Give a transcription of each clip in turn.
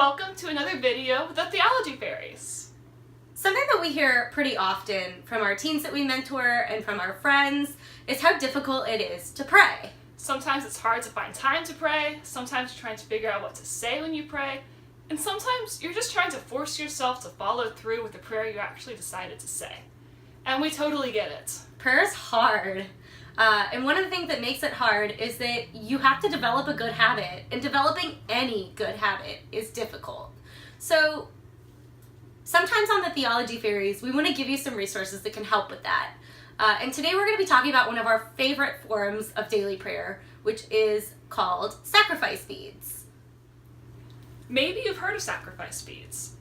welcome to another video with the Theology Fairies. Something that we hear pretty often from our teens that we mentor and from our friends is how difficult it is to pray. Sometimes it's hard to find time to pray, sometimes you're trying to figure out what to say when you pray, and sometimes you're just trying to force yourself to follow through with the prayer you actually decided to say. And we totally get it. Prayer is hard. And one of the things that makes it hard is that you have to develop a good habit, and developing any good habit is difficult. So sometimes on the Theology Fairies, we want to give you some resources that can help with that. And today we're going to be talking about one of our favorite forms of daily prayer, which is called sacrifice beads. Maybe you've heard of sacrifice beads.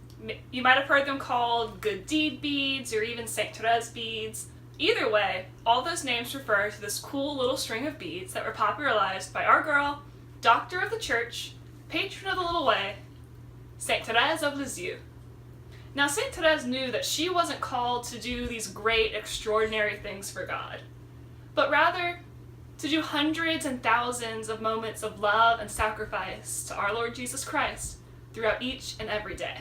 You might have heard them called good deed beads or even Sainthood beads. Either way, all those names refer to this cool little string of beads that were popularized by our girl, doctor of the church, patron of the little way, Saint Therese of Lisieux. Now, Saint Therese knew that she wasn't called to do these great, extraordinary things for God, but rather to do hundreds and thousands of moments of love and sacrifice to our Lord Jesus Christ throughout each and every day.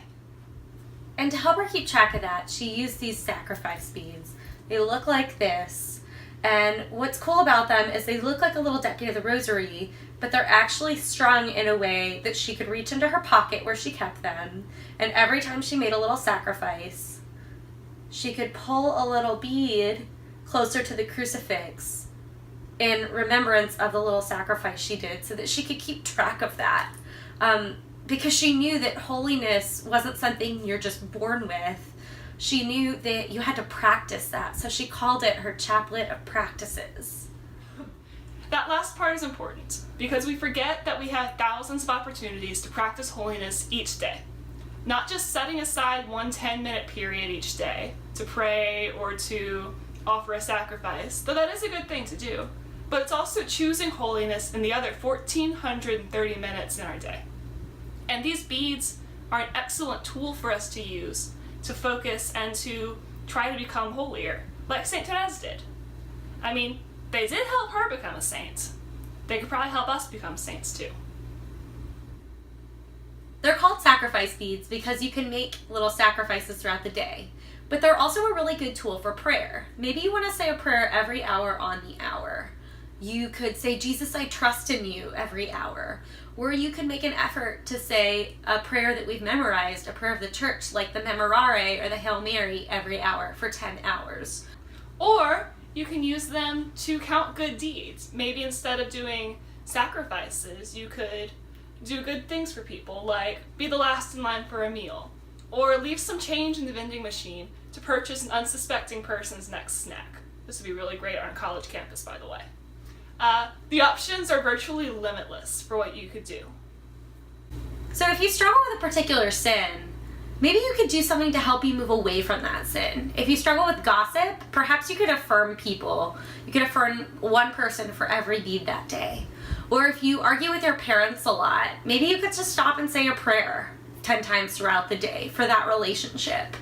And to help her keep track of that, she used these sacrifice beads. They look like this, and what's cool about them is they look like a little decade of the rosary, but they're actually strung in a way that she could reach into her pocket where she kept them, and every time she made a little sacrifice, she could pull a little bead closer to the crucifix in remembrance of the little sacrifice she did, so that she could keep track of that. Because she knew that holiness wasn't something you're just born with. She knew that you had to practice that, so she called it her chaplet of practices. That last part is important, because we forget that we have thousands of opportunities to practice holiness each day. Not just setting aside one 10-minute period each day to pray or to offer a sacrifice, though that is a good thing to do, but it's also choosing holiness in the other 1,430 minutes in our day. And these beads are an excellent tool for us to use to focus and to try to become holier, like Saint Therese did. I mean, they did help her become a saint. They could probably help us become saints too. They're called sacrifice beads because you can make little sacrifices throughout the day, but they're also a really good tool for prayer. Maybe you want to say a prayer every hour on the hour. You could say, Jesus, I trust in you every hour. Or you can make an effort to say a prayer that we've memorized, a prayer of the church, like the Memorare or the Hail Mary every hour for 10 hours. Or you can use them to count good deeds. Maybe instead of doing sacrifices, you could do good things for people, like be the last in line for a meal, or leave some change in the vending machine to purchase an unsuspecting person's next snack. This would be really great on a college campus, by the way. The options are virtually limitless for what you could do. So if you struggle with a particular sin, maybe you could do something to help you move away from that sin. If you struggle with gossip, perhaps you could affirm people. You could affirm one person for every deed that day. Or if you argue with your parents a lot, maybe you could just stop and say a prayer 10 times throughout the day for that relationship.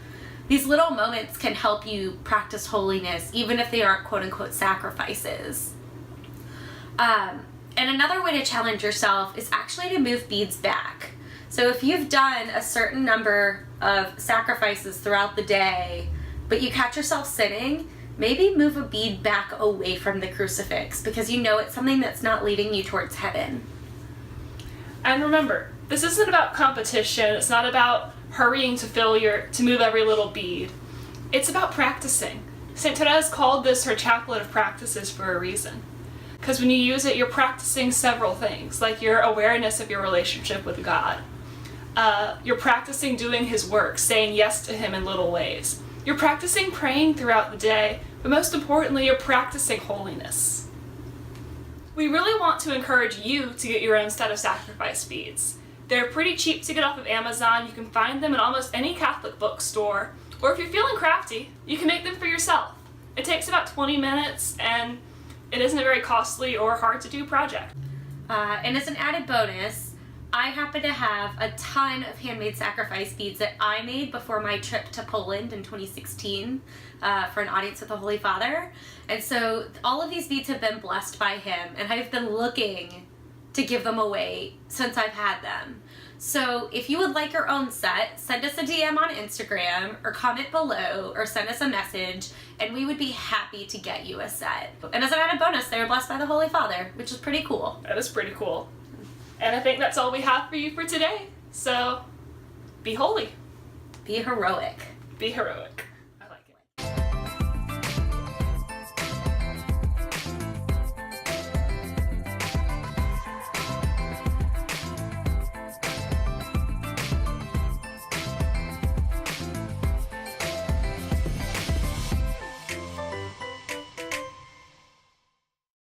These little moments can help you practice holiness, even if they aren't quote-unquote sacrifices. And another way to challenge yourself is actually to move beads back. So if you've done a certain number of sacrifices throughout the day, but you catch yourself sinning, maybe move a bead back away from the crucifix because you know it's something that's not leading you towards heaven. And remember, this isn't about competition. It's not about hurrying to move every little bead. It's about practicing. Saint Therese called this her chaplet of practices for a reason. Because when you use it, you're practicing several things, like your awareness of your relationship with God. You're practicing doing His work, saying yes to Him in little ways. You're practicing praying throughout the day, but most importantly, you're practicing holiness. We really want to encourage you to get your own set of sacrifice beads. They're pretty cheap to get off of Amazon. You can find them in almost any Catholic bookstore, or if you're feeling crafty, you can make them for yourself. It takes about 20 minutes, and it isn't a very costly or hard to do project. And as an added bonus, I happen to have a ton of handmade sacrifice beads that I made before my trip to Poland in 2016 for an audience with the Holy Father. And so all of these beads have been blessed by him, and I've been looking to give them away since I've had them. So if you would like your own set, send us a DM on Instagram or comment below or send us a message and we would be happy to get you a set. And as an added bonus, they were blessed by the Holy Father, which is pretty cool. That is pretty cool. And I think that's all we have for you for today. So be holy. Be heroic. Be heroic.